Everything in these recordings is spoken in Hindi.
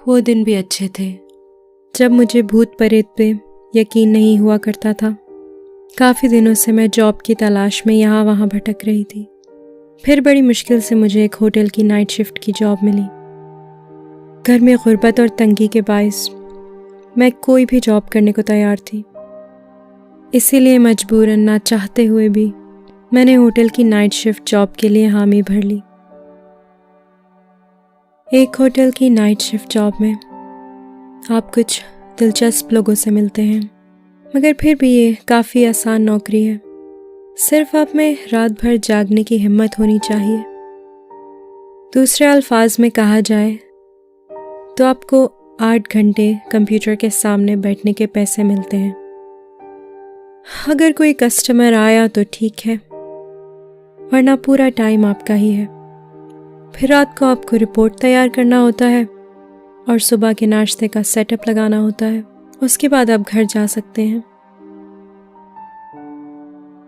वो दिन भी अच्छे थे जब मुझे भूत प्रेत पे यकीन नहीं हुआ करता था। काफ़ी दिनों से मैं जॉब की तलाश में यहाँ वहाँ भटक रही थी। फिर बड़ी मुश्किल से मुझे एक होटल की नाइट शिफ्ट की जॉब मिली। घर में गुर्बत और तंगी के बायस मैं कोई भी जॉब करने को तैयार थी। इसीलिए मजबूरन ना चाहते हुए भी मैंने होटल की नाइट शिफ्ट जॉब के लिए हामी भर ली। एक होटल की नाइट शिफ्ट जॉब में आप कुछ दिलचस्प लोगों से मिलते हैं, मगर फिर भी ये काफ़ी आसान नौकरी है। सिर्फ आप में रात भर जागने की हिम्मत होनी चाहिए। दूसरे अल्फाज में कहा जाए तो आपको 8 घंटे कंप्यूटर के सामने बैठने के पैसे मिलते हैं। अगर कोई कस्टमर आया तो ठीक है, वरना पूरा टाइम आपका ही है। फिर रात को आपको रिपोर्ट तैयार करना होता है और सुबह के नाश्ते का सेटअप लगाना होता है। उसके बाद आप घर जा सकते हैं।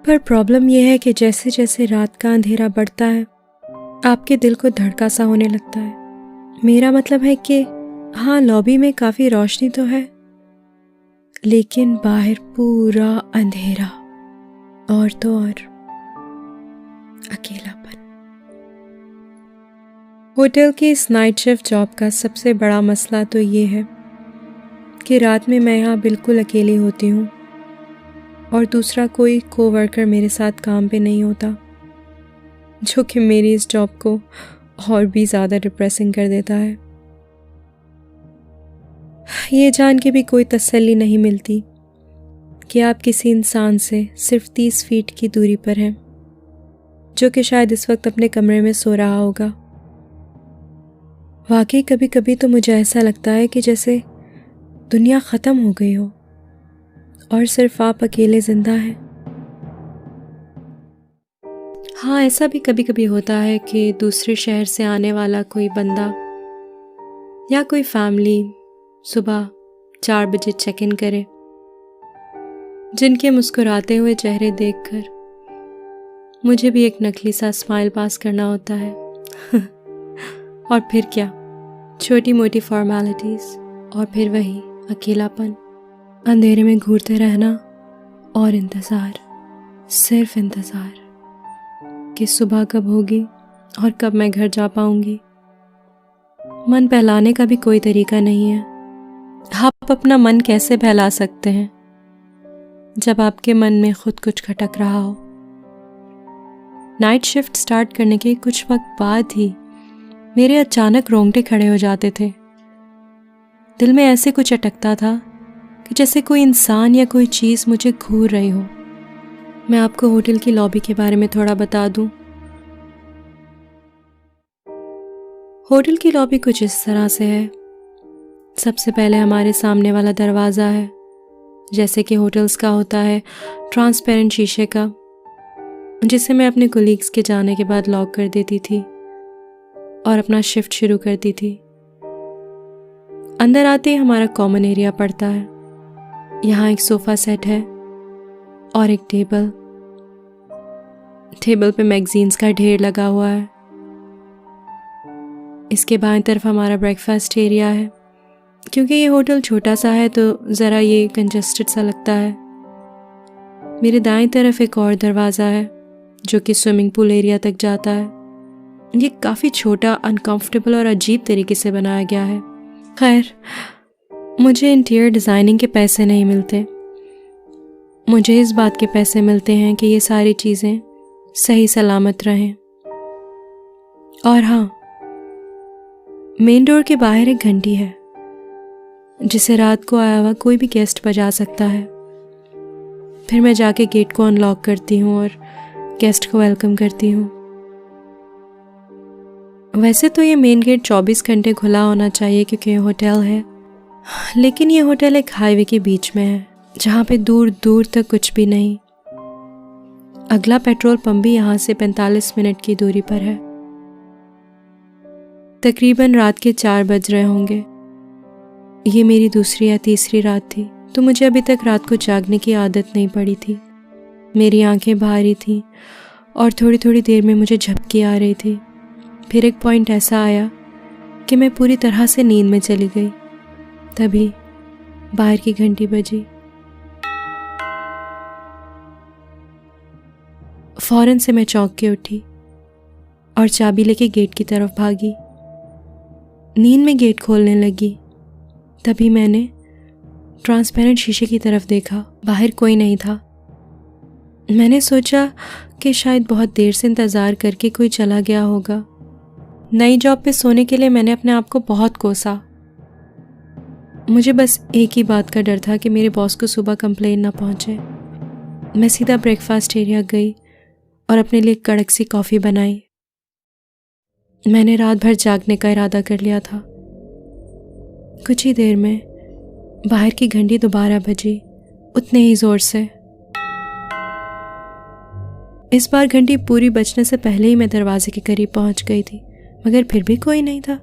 पर प्रॉब्लम यह है कि जैसे जैसे रात का अंधेरा बढ़ता है आपके दिल को धड़का सा होने लगता है। मेरा मतलब है कि हाँ, लॉबी में काफ़ी रोशनी तो है, लेकिन बाहर पूरा अंधेरा और तो और अकेलापन। होटल की इस नाइट शिफ्ट जॉब का सबसे बड़ा मसला तो ये है कि रात में मैं यहाँ बिल्कुल अकेली होती हूँ और दूसरा कोई कोवर्कर मेरे साथ काम पे नहीं होता, जो कि मेरी इस जॉब को और भी ज़्यादा डिप्रेसिंग कर देता है। ये जान के भी कोई तसल्ली नहीं मिलती कि आप किसी इंसान से सिर्फ 30 फीट की दूरी पर हैं, जो कि शायद इस वक्त अपने कमरे में सो रहा होगा। वाकई कभी कभी तो मुझे ऐसा लगता है कि जैसे दुनिया ख़त्म हो गई हो और सिर्फ आप अकेले जिंदा हैं। हाँ, ऐसा भी कभी कभी होता है कि दूसरे शहर से आने वाला कोई बंदा या कोई फैमिली सुबह 4 बजे चेक इन करे, जिनके मुस्कुराते हुए चेहरे देखकर मुझे भी एक नकली सा स्माइल पास करना होता है। और फिर क्या, छोटी मोटी फॉर्मेलिटीज और फिर वही अकेलापन, अंधेरे में घूरते रहना और इंतज़ार, सिर्फ इंतज़ार कि सुबह कब होगी और कब मैं घर जा पाऊंगी। मन बहलाने का भी कोई तरीका नहीं है। आप अपना मन कैसे बहला सकते हैं जब आपके मन में खुद कुछ खटक रहा हो। नाइट शिफ्ट स्टार्ट करने के कुछ वक्त बाद ही मेरे अचानक रोंगटे खड़े हो जाते थे। दिल में ऐसे कुछ अटकता था कि जैसे कोई इंसान या कोई चीज़ मुझे घूर रही हो। मैं आपको होटल की लॉबी के बारे में थोड़ा बता दूं। होटल की लॉबी कुछ इस तरह से है। सबसे पहले हमारे सामने वाला दरवाज़ा है, जैसे कि होटल्स का होता है, ट्रांसपेरेंट शीशे का, जिसे मैं अपने कोलीग्स के जाने के बाद लॉक कर देती थी और अपना शिफ्ट शुरू करती थी। अंदर आते ही हमारा कॉमन एरिया पड़ता है। यहाँ एक सोफ़ा सेट है और एक टेबल पे मैगजीन्स का ढेर लगा हुआ है। इसके बाएं तरफ हमारा ब्रेकफास्ट एरिया है। क्योंकि ये होटल छोटा सा है तो ज़रा ये कंजस्टेड सा लगता है। मेरे दाएं तरफ एक और दरवाज़ा है जो कि स्विमिंग पूल एरिया तक जाता है। ये काफ़ी छोटा, अनकंफर्टेबल और अजीब तरीके से बनाया गया है। खैर, मुझे इंटीरियर डिज़ाइनिंग के पैसे नहीं मिलते। मुझे इस बात के पैसे मिलते हैं कि ये सारी चीज़ें सही सलामत रहें। और हाँ, मेन डोर के बाहर एक घंटी है जिसे रात को आया हुआ कोई भी गेस्ट बजा सकता है। फिर मैं जाके गेट को अनलॉक करती हूँ और गेस्ट को वेलकम करती हूँ। वैसे तो ये मेन गेट 24 घंटे खुला होना चाहिए क्योंकि ये होटल है, लेकिन ये होटल एक हाईवे के बीच में है जहाँ पे दूर दूर तक कुछ भी नहीं। अगला पेट्रोल पंप भी यहाँ से 45 मिनट की दूरी पर है। तकरीबन रात के 4 बज रहे होंगे। ये मेरी दूसरी या तीसरी रात थी, तो मुझे अभी तक रात को जागने की आदत नहीं पड़ी थी। मेरी आंखें भारी थीं और थोड़ी थोड़ी देर में मुझे झपकी आ रही थी। फिर एक पॉइंट ऐसा आया कि मैं पूरी तरह से नींद में चली गई। तभी बाहर की घंटी बजी। फौरन से मैं चौंक के उठी और चाबी लेके गेट की तरफ भागी। नींद में गेट खोलने लगी। तभी मैंने ट्रांसपेरेंट शीशे की तरफ देखा। बाहर कोई नहीं था। मैंने सोचा कि शायद बहुत देर से इंतज़ार करके कोई चला गया होगा। नई जॉब पे सोने के लिए मैंने अपने आप को बहुत कोसा। मुझे बस एक ही बात का डर था कि मेरे बॉस को सुबह कंप्लेन ना पहुंचे। मैं सीधा ब्रेकफास्ट एरिया गई और अपने लिए कड़क सी कॉफ़ी बनाई। मैंने रात भर जागने का इरादा कर लिया था। कुछ ही देर में बाहर की घंटी दोबारा बजी, उतने ही जोर से। इस बार घंटी पूरी बजने से पहले ही मैं दरवाजे के करीब पहुंच गई थी, मगर फिर भी कोई नहीं था।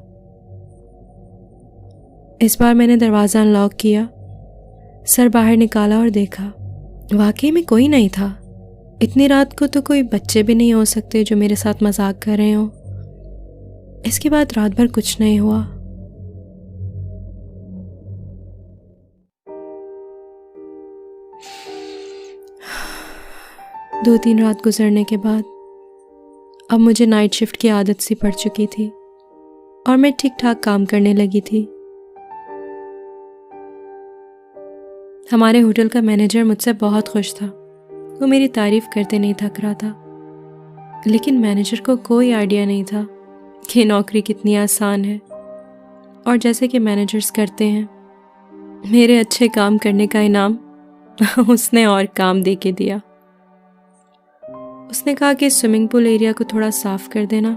इस बार मैंने दरवाज़ा अनलॉक किया, सर बाहर निकाला और देखा। वाकई में कोई नहीं था। इतनी रात को तो कोई बच्चे भी नहीं हो सकते जो मेरे साथ मजाक कर रहे हों। इसके बाद रात भर कुछ नहीं हुआ। दो तीन रात गुजरने के बाद अब मुझे नाइट शिफ्ट की आदत सी पड़ चुकी थी और मैं ठीक ठाक काम करने लगी थी। हमारे होटल का मैनेजर मुझसे बहुत खुश था। वो मेरी तारीफ करते नहीं थक रहा था। लेकिन मैनेजर को कोई आइडिया नहीं था कि नौकरी कितनी आसान है। और जैसे कि मैनेजर्स करते हैं, मेरे अच्छे काम करने का इनाम उसने और काम दे के दिया। उसने कहा कि स्विमिंग पूल एरिया को थोड़ा साफ कर देना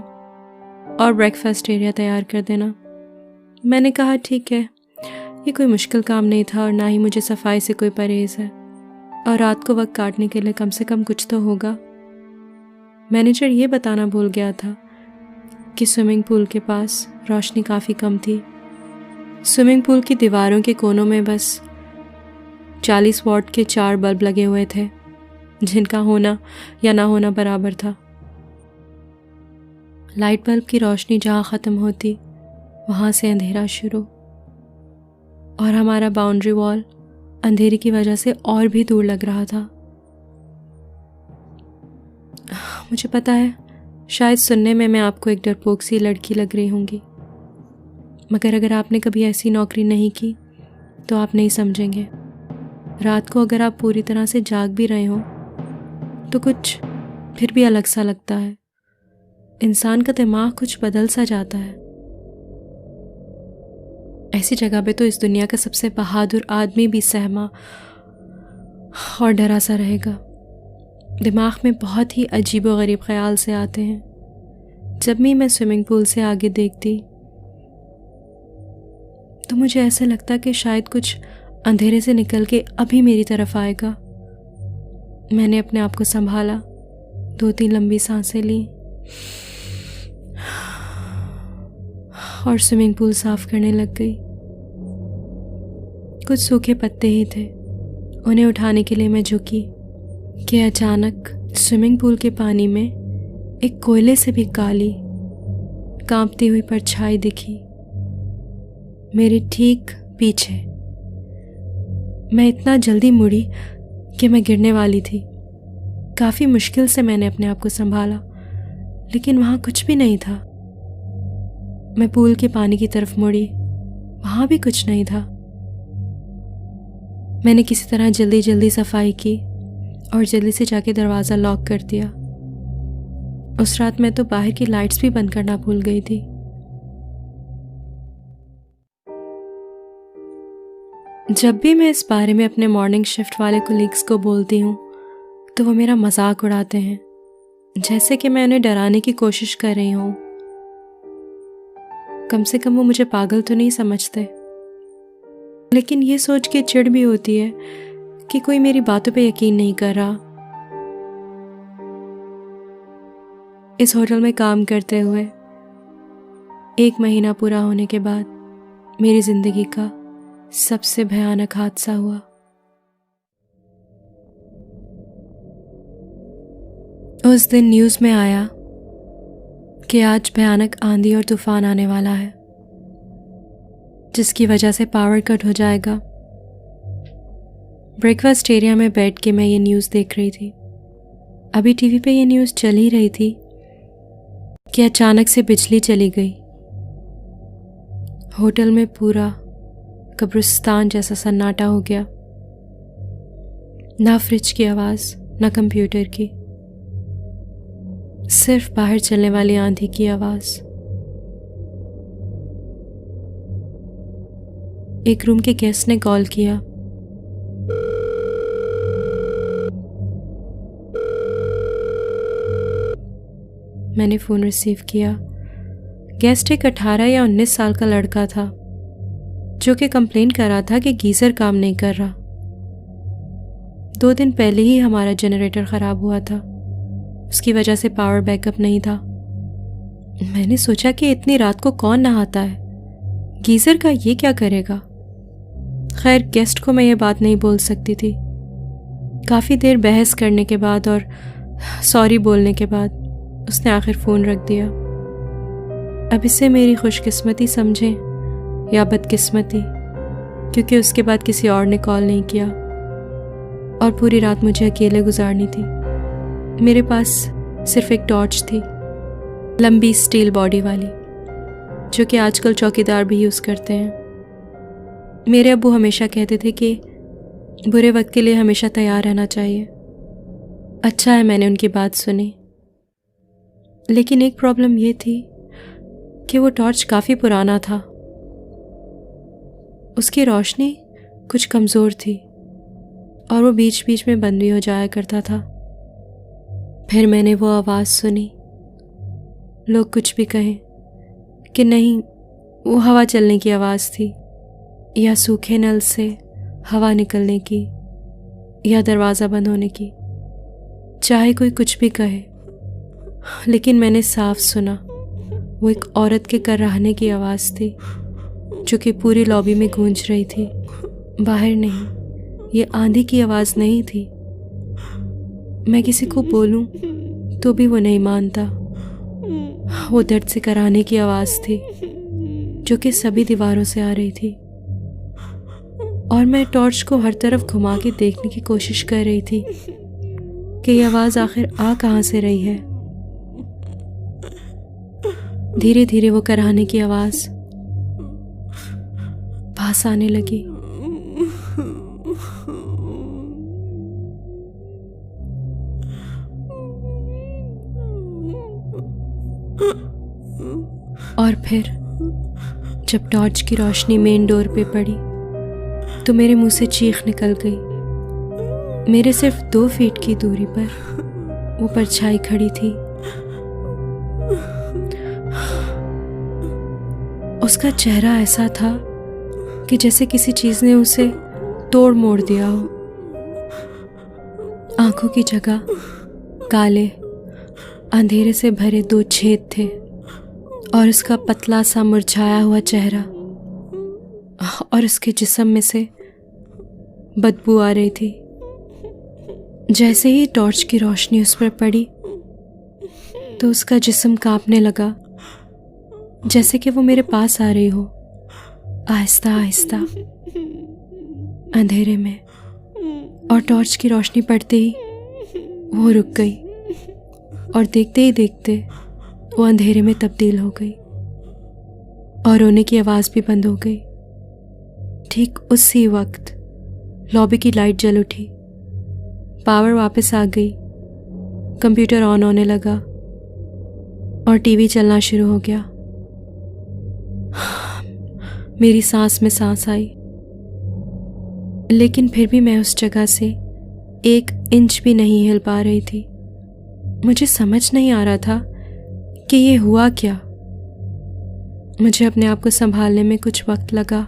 और ब्रेकफास्ट एरिया तैयार कर देना। मैंने कहा ठीक है, ये कोई मुश्किल काम नहीं था और ना ही मुझे सफाई से कोई परहेज है, और रात को वक्त काटने के लिए कम से कम कुछ तो होगा। मैनेजर ये बताना भूल गया था कि स्विमिंग पूल के पास रोशनी काफ़ी कम थी। स्विमिंग पूल की दीवारों के कोनों में बस 40 वॉट के 4 बल्ब लगे हुए थे, जिनका होना या ना होना बराबर था। लाइट बल्ब की रोशनी जहाँ ख़त्म होती, वहाँ से अंधेरा शुरू, और हमारा बाउंड्री वॉल अंधेरे की वजह से और भी दूर लग रहा था। मुझे पता है, शायद सुनने में मैं आपको एक डरपोक सी लड़की लग रही होंगी, मगर अगर आपने कभी ऐसी नौकरी नहीं की तो आप नहीं समझेंगे। रात को अगर आप पूरी तरह से जाग भी रहे हो तो कुछ फिर भी अलग सा लगता है। इंसान का दिमाग कुछ बदल सा जाता है। ऐसी जगह पे तो इस दुनिया का सबसे बहादुर आदमी भी सहमा और डरा सा रहेगा। दिमाग में बहुत ही अजीब और गरीब ख्याल से आते हैं। जब भी मैं स्विमिंग पूल से आगे देखती तो मुझे ऐसा लगता कि शायद कुछ अंधेरे से निकल के अभी मेरी तरफ आएगा। मैंने अपने आप को संभाला, 2-3 लंबी सांसें ली और स्विमिंग पूल साफ करने लग गई। कुछ सूखे पत्ते ही थे, उन्हें उठाने के लिए मैं झुकी कि अचानक स्विमिंग पूल के पानी में एक कोयले से भी काली कांपती हुई परछाई दिखी, मेरे ठीक पीछे। मैं इतना जल्दी मुड़ी कि मैं गिरने वाली थी। काफ़ी मुश्किल से मैंने अपने आप को संभाला, लेकिन वहाँ कुछ भी नहीं था। मैं पूल के पानी की तरफ मुड़ी, वहाँ भी कुछ नहीं था। मैंने किसी तरह जल्दी जल्दी सफाई की और जल्दी से जाके दरवाज़ा लॉक कर दिया। उस रात मैं तो बाहर की लाइट्स भी बंद करना भूल गई थी। जब भी मैं इस बारे में अपने मॉर्निंग शिफ्ट वाले कोलीग्स को बोलती हूँ तो वो मेरा मजाक उड़ाते हैं, जैसे कि मैं उन्हें डराने की कोशिश कर रही हूँ। कम से कम वो मुझे पागल तो नहीं समझते। लेकिन ये सोच के चिढ़ भी होती है कि कोई मेरी बातों पे यकीन नहीं कर रहा। इस होटल में काम करते हुए 1 महीना पूरा होने के बाद मेरी जिंदगी का सबसे भयानक हादसा हुआ। उस दिन न्यूज़ में आया कि आज भयानक आंधी और तूफान आने वाला है। जिसकी वजह से पावर कट हो जाएगा। ब्रेकफास्ट एरिया में बैठ के मैं ये न्यूज़ देख रही थी। अभी टीवी पे ये न्यूज़ चल ही रही थी कि अचानक से बिजली चली गई। होटल में पूरा कब्रिस्तान जैसा सन्नाटा हो गया। ना फ्रिज की आवाज़, ना कंप्यूटर की, सिर्फ बाहर चलने वाली आंधी की आवाज़। एक रूम के गेस्ट ने कॉल किया। मैंने फ़ोन रिसीव किया। गेस्ट एक 18 या 19 साल का लड़का था जो कि कंप्लेन कर रहा था कि गीज़र काम नहीं कर रहा। 2 दिन पहले ही हमारा जनरेटर ख़राब हुआ था, उसकी वजह से पावर बैकअप नहीं था। मैंने सोचा कि इतनी रात को कौन नहाता है, गीज़र का ये क्या करेगा। खैर, गेस्ट को मैं ये बात नहीं बोल सकती थी। काफ़ी देर बहस करने के बाद और सॉरी बोलने के बाद उसने आखिर फ़ोन रख दिया। अब इसे मेरी खुशकिस्मती समझें या बदकिस्मती, क्योंकि उसके बाद किसी और ने कॉल नहीं किया और पूरी रात मुझे अकेले गुजारनी थी। मेरे पास सिर्फ एक टॉर्च थी, लंबी स्टील बॉडी वाली, जो कि आजकल चौकीदार भी यूज़ करते हैं। मेरे अब्बू हमेशा कहते थे कि बुरे वक्त के लिए हमेशा तैयार रहना चाहिए। अच्छा है मैंने उनकी बात सुनी। लेकिन एक प्रॉब्लम ये थी कि वो टॉर्च काफ़ी पुराना था। उसकी रोशनी कुछ कमज़ोर थी और वो बीच बीच में बंद भी हो जाया करता था। फिर मैंने वो आवाज़ सुनी। लोग कुछ भी कहें कि नहीं, वो हवा चलने की आवाज़ थी, या सूखे नल से हवा निकलने की, या दरवाज़ा बंद होने की। चाहे कोई कुछ भी कहे, लेकिन मैंने साफ सुना वो एक औरत के कराहने की आवाज़ थी, जो कि पूरी लॉबी में गूंज रही थी। बाहर नहीं, ये आंधी की आवाज़ नहीं थी। मैं किसी को बोलूं तो भी वो नहीं मानता। वो दर्द से कराहने की आवाज़ थी, जो कि सभी दीवारों से आ रही थी। और मैं टॉर्च को हर तरफ घुमा के देखने की कोशिश कर रही थी कि ये आवाज़ आखिर आ कहाँ से रही है। धीरे धीरे वो कराहने की आवाज़ पास आने लगी। और फिर जब टॉर्च की रोशनी मेन डोर पे पड़ी तो मेरे मुंह से चीख निकल गई। मेरे सिर्फ 2 फीट की दूरी पर वो परछाई खड़ी थी। उसका चेहरा ऐसा था कि जैसे किसी चीज ने उसे तोड़ मोड़ दिया हो। आंखों की जगह काले अंधेरे से भरे 2 छेद थे और उसका पतला सा मुरझाया हुआ चेहरा, और उसके जिस्म में से बदबू आ रही थी। जैसे ही टॉर्च की रोशनी उस पर पड़ी तो उसका जिस्म कांपने लगा, जैसे कि वो मेरे पास आ रही हो, आहिस्ता आहिस्ता अंधेरे में। और टॉर्च की रोशनी पड़ते ही वो रुक गई और देखते ही देखते वो अंधेरे में तब्दील हो गई और रोने की आवाज़ भी बंद हो गई। ठीक उसी वक्त लॉबी की लाइट जल उठी, पावर वापस आ गई, कंप्यूटर ऑन होने लगा और टीवी चलना शुरू हो गया। मेरी सांस में सांस आई, लेकिन फिर भी मैं उस जगह से 1 इंच भी नहीं हिल पा रही थी। मुझे समझ नहीं आ रहा था कि ये हुआ क्या। मुझे अपने आप को संभालने में कुछ वक्त लगा।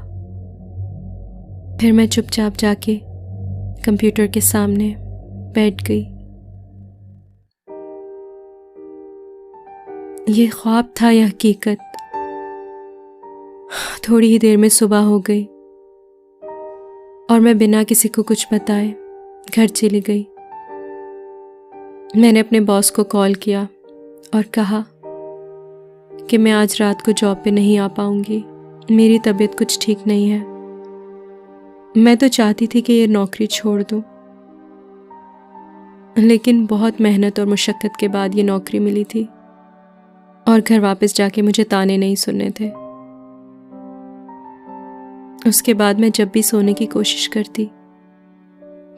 फिर मैं चुपचाप जाके कंप्यूटर के सामने बैठ गई। ये ख्वाब था या हकीकत? थोड़ी ही देर में सुबह हो गई और मैं बिना किसी को कुछ बताए घर चली गई। मैंने अपने बॉस को कॉल किया और कहा कि मैं आज रात को जॉब पे नहीं आ पाऊंगी, मेरी तबीयत कुछ ठीक नहीं है। मैं तो चाहती थी कि ये नौकरी छोड़ दूं, लेकिन बहुत मेहनत और मुशक्क़त के बाद ये नौकरी मिली थी और घर वापस जाके मुझे ताने नहीं सुनने थे। उसके बाद मैं जब भी सोने की कोशिश करती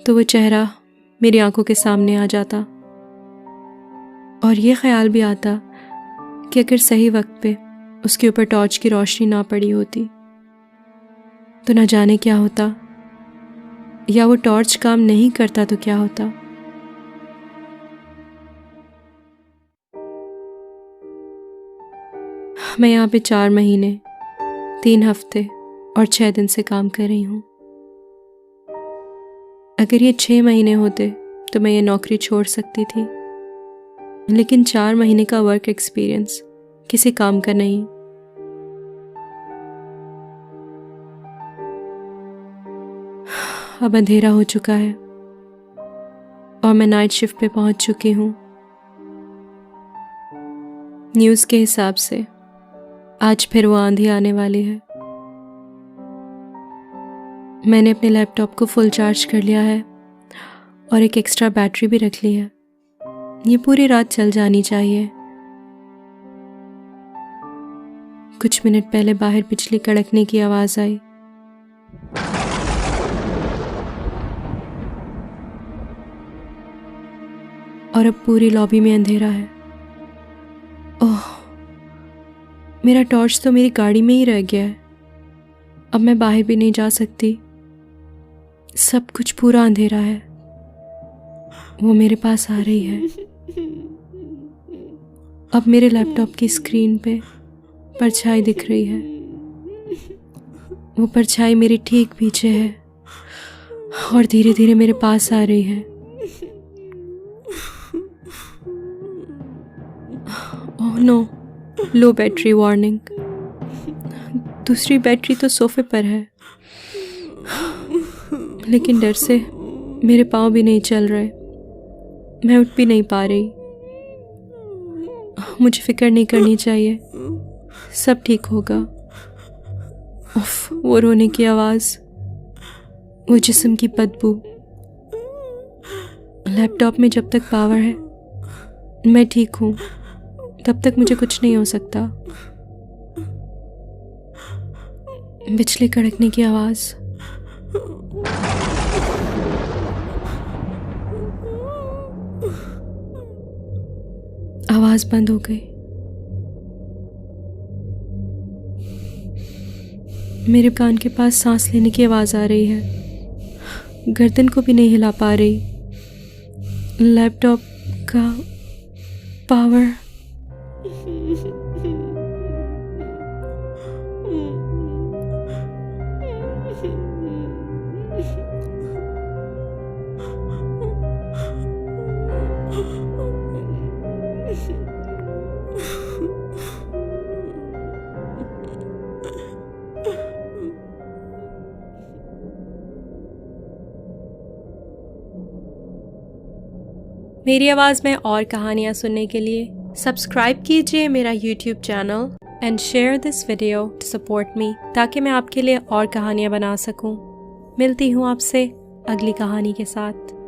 तो वो चेहरा मेरी आंखों के सामने आ जाता और ये ख्याल भी आता कि अगर सही वक्त पे उसके ऊपर टॉर्च की रोशनी ना पड़ी होती तो ना जाने क्या होता, या वो टॉर्च काम नहीं करता तो क्या होता। मैं यहाँ पे 4 महीने 3 हफ्ते और 6 दिन से काम कर रही हूँ। अगर ये 6 महीने होते तो मैं ये नौकरी छोड़ सकती थी, लेकिन 4 महीने का वर्क एक्सपीरियंस किसी काम का नहीं। अब अंधेरा हो चुका है और मैं नाइट शिफ्ट पे पहुंच चुकी हूँ। न्यूज़ के हिसाब से आज फिर वो आंधी आने वाली है। मैंने अपने लैपटॉप को फुल चार्ज कर लिया है और एक एक्स्ट्रा बैटरी भी रख ली है। ये पूरी रात चल जानी चाहिए। कुछ मिनट पहले बाहर बिजली कड़कने की आवाज़ आई। और अब पूरी लॉबी में अंधेरा है। ओह, मेरा टॉर्च तो मेरी गाड़ी में ही रह गया है। अब मैं बाहर भी नहीं जा सकती। सब कुछ पूरा अंधेरा है। वो मेरे पास आ रही है। अब मेरे लैपटॉप की स्क्रीन पे परछाई दिख रही है। वो परछाई मेरे ठीक पीछे है और धीरे धीरे मेरे पास आ रही है। ओह नो, लो बैटरी वार्निंग। दूसरी बैटरी तो सोफे पर है, लेकिन डर से मेरे पाँव भी नहीं चल रहे। मैं उठ भी नहीं पा रही। मुझे फिक्र नहीं करनी चाहिए, सब ठीक होगा। उफ, वो रोने की आवाज़, वो जिस्म की बदबू। लैपटॉप में जब तक पावर है मैं ठीक हूँ, तब तक मुझे कुछ नहीं हो सकता। बिजली कड़कने की आवाज़। आवाज़ बंद हो गई। मेरे कान के पास सांस लेने की आवाज़ आ रही है। गर्दन को भी नहीं हिला पा रही। लैपटॉप का पावर। मेरी आवाज़ में और कहानियाँ सुनने के लिए सब्सक्राइब कीजिए मेरा YouTube channel and share this video to support me, ताकि मैं आपके लिए और कहानियाँ बना सकूँ। मिलती हूँ आपसे अगली कहानी के साथ।